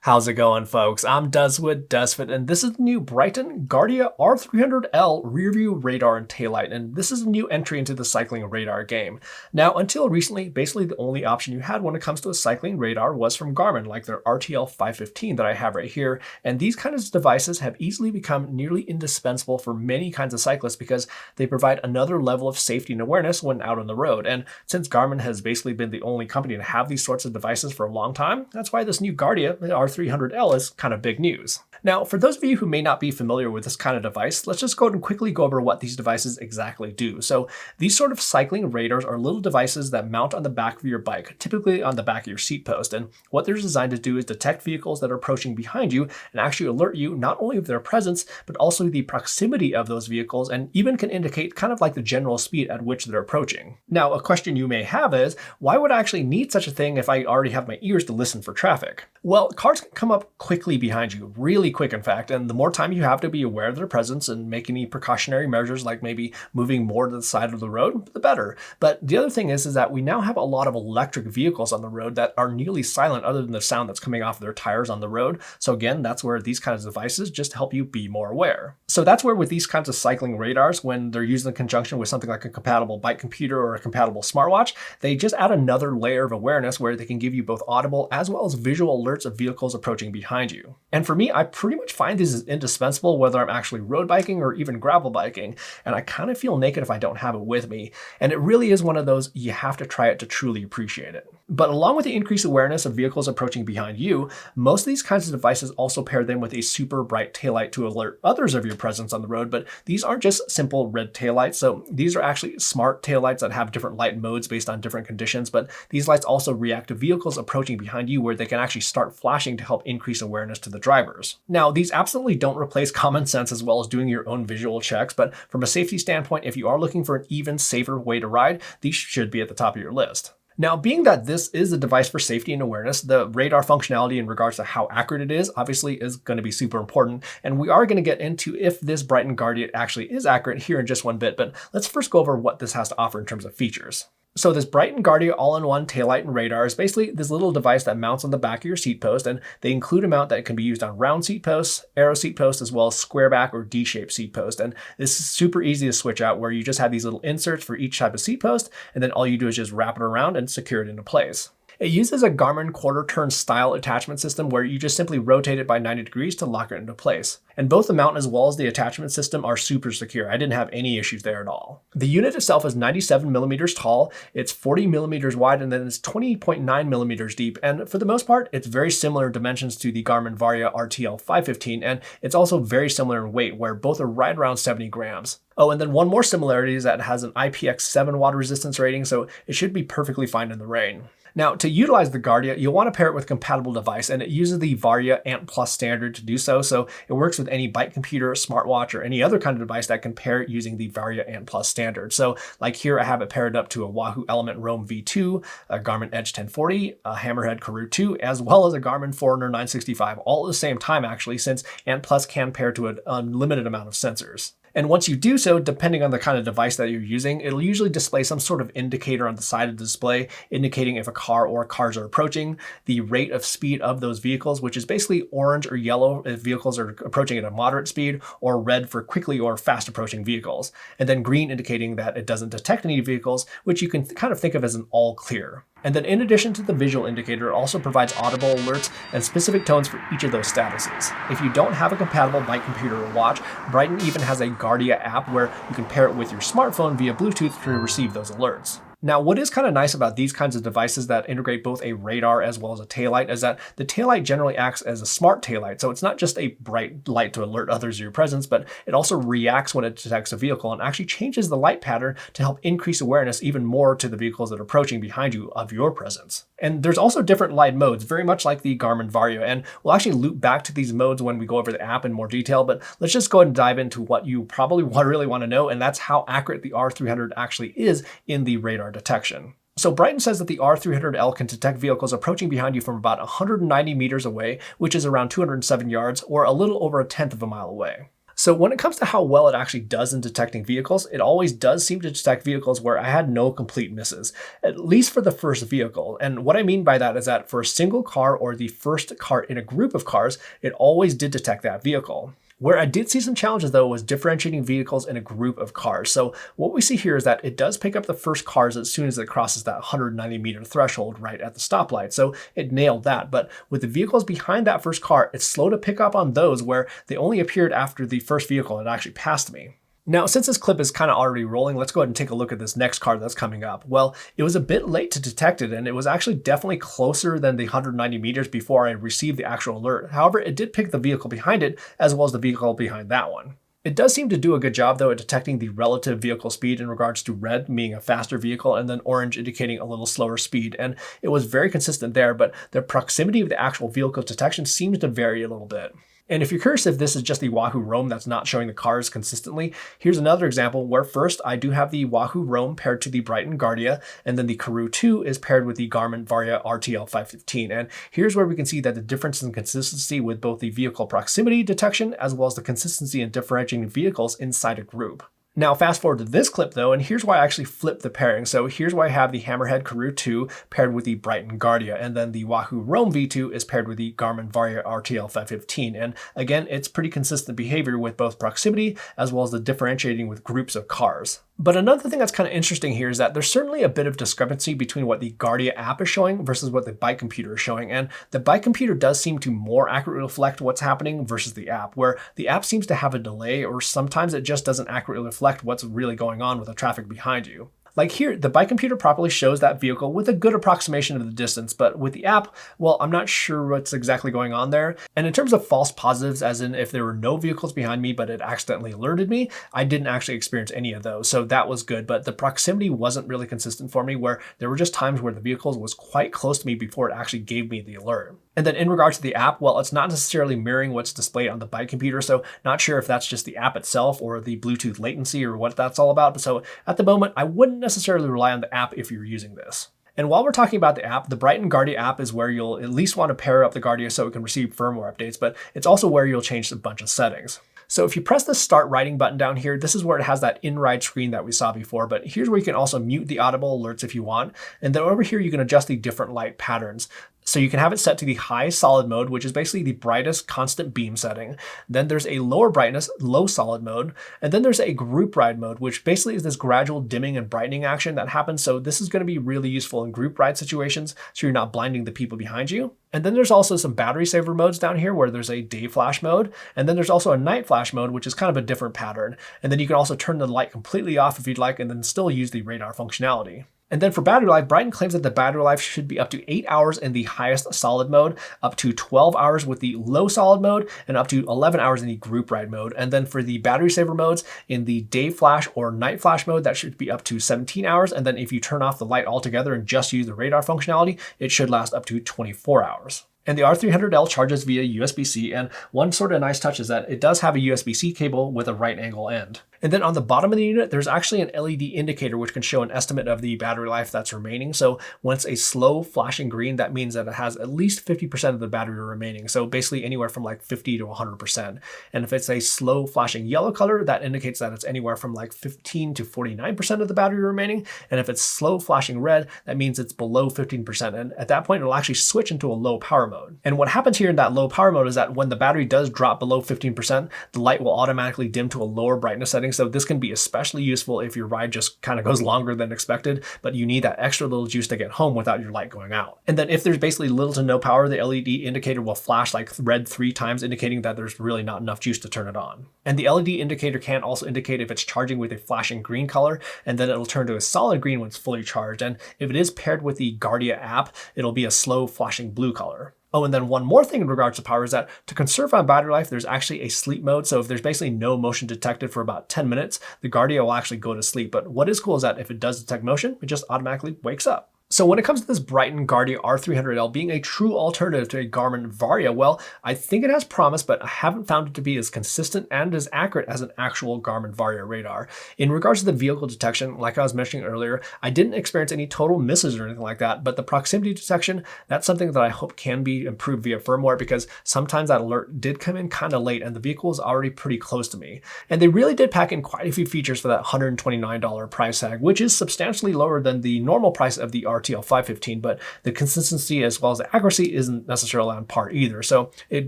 How's it going, folks? I'm Dusfit, and this is the new Bryton GARDIA R300L rearview radar and taillight, and this is a new entry into the cycling radar game. Now, until recently, basically the only option you had when it comes to a cycling radar was from Garmin, like their RTL515 that I have right here, and these kinds of devices have easily become nearly indispensable for many kinds of cyclists because they provide another level of safety and awareness when out on the road. And since Garmin has basically been the only company to have these sorts of devices for a long time, that's why this new GARDIA R300L is kind of big news. Now, for those of you who may not be familiar with this kind of device, let's just go ahead and quickly go over what these devices exactly do. So these sort of cycling radars are little devices that mount on the back of your bike, typically on the back of your seat post. And what they're designed to do is detect vehicles that are approaching behind you and actually alert you not only of their presence, but also the proximity of those vehicles, and even can indicate kind of like the general speed at which they're approaching. Now, a question you may have is, why would I actually need such a thing if I already have my ears to listen for traffic? Well, cars can come up quickly behind you, really quick in fact, and the more time you have to be aware of their presence and make any precautionary measures like maybe moving more to the side of the road, the better. But the other thing is that we now have a lot of electric vehicles on the road that are nearly silent other than the sound that's coming off their tires on the road. So again, that's where these kinds of devices just help you be more aware. So that's where with these kinds of cycling radars, when they're used in conjunction with something like a compatible bike computer or a compatible smartwatch, they just add another layer of awareness where they can give you both audible as well as visual alerts of vehicles approaching behind you. And for me, I pretty much find these as indispensable whether I'm actually road biking or even gravel biking, and I kind of feel naked if I don't have it with me. And it really is one of those, you have to try it to truly appreciate it. But along with the increased awareness of vehicles approaching behind you, most of these kinds of devices also pair them with a super bright taillight to alert others of your presence on the road. But these aren't just simple red taillights. So these are actually smart taillights that have different light modes based on different conditions. But these lights also react to vehicles approaching behind you where they can actually start flashing to help increase awareness to the drivers. Now, these absolutely don't replace common sense as well as doing your own visual checks, but from a safety standpoint, if you are looking for an even safer way to ride, these should be at the top of your list. Now, being that this is a device for safety and awareness, the radar functionality in regards to how accurate it is obviously is going to be super important, and we are going to get into if this Bryton GARDIA actually is accurate here in just one bit, but let's first go over what this has to offer in terms of features. So this Bryton GARDIA all-in-one taillight and radar is basically this little device that mounts on the back of your seat post, and they include a mount that can be used on round seat posts, arrow seat posts, as well as square back or D-shaped seat post. And this is super easy to switch out where you just have these little inserts for each type of seat post, and then all you do is just wrap it around and secure it into place. It uses a Garmin quarter-turn style attachment system where you just simply rotate it by 90 degrees to lock it into place. And both the mount as well as the attachment system are super secure. I didn't have any issues there at all. The unit itself is 97 millimeters tall, it's 40 millimeters wide, and then it's 20.9 millimeters deep. And for the most part, it's very similar in dimensions to the Garmin Varia RTL515, and it's also very similar in weight, where both are right around 70 grams. Oh, and then one more similarity is that it has an IPX7 water resistance rating, so it should be perfectly fine in the rain. Now, to utilize the GARDIA, you'll want to pair it with a compatible device, and it uses the Varia ANT+ standard to do so, so it works with any bike computer, smartwatch, or any other kind of device that can pair it using the Varia ANT+ standard. So, like here, I have it paired up to a Wahoo Element Roam V2, a Garmin Edge 1040, a Hammerhead Karoo 2, as well as a Garmin Forerunner 965, all at the same time actually, since ANT+ can pair to an unlimited amount of sensors. And once you do so, depending on the kind of device that you're using, it'll usually display some sort of indicator on the side of the display, indicating if a car or cars are approaching, the rate of speed of those vehicles, which is basically orange or yellow if vehicles are approaching at a moderate speed, or red for quickly or fast approaching vehicles, and then green indicating that it doesn't detect any vehicles, which you can kind of think of as an all clear. And then in addition to the visual indicator, it also provides audible alerts and specific tones for each of those statuses. If you don't have a compatible bike computer or watch, Bryton even has a GARDIA app where you can pair it with your smartphone via Bluetooth to receive those alerts. Now, what is kind of nice about these kinds of devices that integrate both a radar as well as a taillight is that the taillight generally acts as a smart taillight. So it's not just a bright light to alert others of your presence, but it also reacts when it detects a vehicle and actually changes the light pattern to help increase awareness even more to the vehicles that are approaching behind you of your presence. And there's also different light modes, very much like the Garmin Varia, and we'll actually loop back to these modes when we go over the app in more detail, but let's just go ahead and dive into what you probably really want to know, and that's how accurate the R300 actually is in the radar detection. So Bryton says that the R300L can detect vehicles approaching behind you from about 190 meters away, which is around 207 yards, or a little over a tenth of a mile away. So when it comes to how well it actually does in detecting vehicles, it always does seem to detect vehicles where I had no complete misses, at least for the first vehicle. And what I mean by that is that for a single car or the first car in a group of cars, it always did detect that vehicle. Where I did see some challenges though was differentiating vehicles in a group of cars. So what we see here is that it does pick up the first cars as soon as it crosses that 190-meter threshold right at the stoplight. So it nailed that. But with the vehicles behind that first car, it's slow to pick up on those where they only appeared after the first vehicle had actually passed me. Now, since this clip is kind of already rolling, let's go ahead and take a look at this next car that's coming up. Well, it was a bit late to detect it, and it was actually definitely closer than the 190 meters before I received the actual alert. However, it did pick the vehicle behind it, as well as the vehicle behind that one. It does seem to do a good job, though, at detecting the relative vehicle speed in regards to red being a faster vehicle and then orange indicating a little slower speed. And it was very consistent there, but the proximity of the actual vehicle detection seems to vary a little bit. And if you're curious if this is just the Wahoo Roam that's not showing the cars consistently, here's another example where first I do have the Wahoo Roam paired to the Bryton GARDIA, and then the Karoo 2 is paired with the Garmin Varia RTL515. And here's where we can see that the difference in consistency with both the vehicle proximity detection as well as the consistency in differentiating vehicles inside a group. Now fast forward to this clip though, and here's why I actually flipped the pairing. So here's why I have the Hammerhead Karoo 2 paired with the Bryton GARDIA, and then the Wahoo Roam V2 is paired with the Garmin Varia RTL515. And again, it's pretty consistent behavior with both proximity as well as the differentiating with groups of cars. But another thing that's kind of interesting here is that there's certainly a bit of discrepancy between what the GARDIA app is showing versus what the bike computer is showing. And the bike computer does seem to more accurately reflect what's happening versus the app, where the app seems to have a delay, or sometimes it just doesn't accurately reflect what's really going on with the traffic behind you. Like here, the bike computer properly shows that vehicle with a good approximation of the distance, but with the app, well, I'm not sure what's exactly going on there. And in terms of false positives, as in if there were no vehicles behind me, but it accidentally alerted me, I didn't actually experience any of those. So that was good, but the proximity wasn't really consistent for me, where there were just times where the vehicle was quite close to me before it actually gave me the alert. And then in regards to the app, well, it's not necessarily mirroring what's displayed on the bike computer, so not sure if that's just the app itself or the Bluetooth latency or what that's all about. So at the moment, I wouldn't necessarily rely on the app if you're using this. And while we're talking about the app, the Bryton GARDIA app is where you'll at least want to pair up the GARDIA so it can receive firmware updates, but it's also where you'll change a bunch of settings. So if you press the start riding button down here, this is where it has that in-ride screen that we saw before, but here's where you can also mute the audible alerts if you want. And then over here, you can adjust the different light patterns. So you can have it set to the high solid mode, which is basically the brightest constant beam setting. Then there's a lower brightness, low solid mode. And then there's a group ride mode, which basically is this gradual dimming and brightening action that happens. So this is going to be really useful in group ride situations, so you're not blinding the people behind you. And then there's also some battery saver modes down here where there's a day flash mode. And then there's also a night flash mode, which is kind of a different pattern. And then you can also turn the light completely off if you'd like, and then still use the radar functionality. And then for battery life, Bryton claims that the battery life should be up to 8 hours in the highest solid mode, up to 12 hours with the low solid mode, and up to 11 hours in the group ride mode. And then for the battery saver modes, in the day flash or night flash mode, that should be up to 17 hours. And then if you turn off the light altogether and just use the radar functionality, it should last up to 24 hours. And the R300L charges via USB-C, and one sort of nice touch is that it does have a USB-C cable with a right angle end. And then on the bottom of the unit, there's actually an LED indicator which can show an estimate of the battery life that's remaining. So when it's a slow flashing green, that means that it has at least 50% of the battery remaining. So basically anywhere from like 50 to 100%. And if it's a slow flashing yellow color, that indicates that it's anywhere from like 15 to 49% of the battery remaining. And if it's slow flashing red, that means it's below 15%. And at that point, it'll actually switch into a low power mode. And what happens here in that low power mode is that when the battery does drop below 15%, the light will automatically dim to a lower brightness setting. So this can be especially useful if your ride just kind of goes longer than expected, but you need that extra little juice to get home without your light going out. And then if there's basically little to no power, the LED indicator will flash like red 3 times, indicating that there's really not enough juice to turn it on. And the LED indicator can also indicate if it's charging with a flashing green color, and then it'll turn to a solid green when it's fully charged. And if it is paired with the GARDIA app, it'll be a slow flashing blue color. Oh, and then one more thing in regards to power is that to conserve on battery life, there's actually a sleep mode. So if there's basically no motion detected for about 10 minutes, the GARDIA will actually go to sleep. But what is cool is that if it does detect motion, it just automatically wakes up. So when it comes to this Bryton GARDIA R300L being a true alternative to a Garmin Varia, well, I think it has promise, but I haven't found it to be as consistent and as accurate as an actual Garmin Varia radar. In regards to the vehicle detection, like I was mentioning earlier, I didn't experience any total misses or anything like that, but the proximity detection, that's something that I hope can be improved via firmware, because sometimes that alert did come in kind of late and the vehicle is already pretty close to me. And they really did pack in quite a few features for that $129 price tag, which is substantially lower than the normal price of the RTL515, but the consistency as well as the accuracy isn't necessarily on par either. So it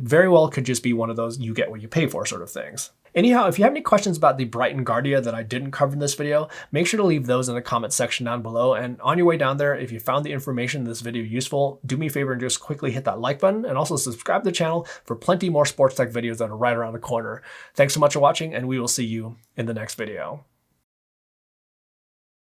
very well could just be one of those you get what you pay for sort of things. Anyhow, if you have any questions about the Bryton GARDIA that I didn't cover in this video, make sure to leave those in the comment section down below. And on your way down there, if you found the information in this video useful, do me a favor and just quickly hit that like button, and also subscribe to the channel for plenty more sports tech videos that are right around the corner. Thanks so much for watching, and we will see you in the next video.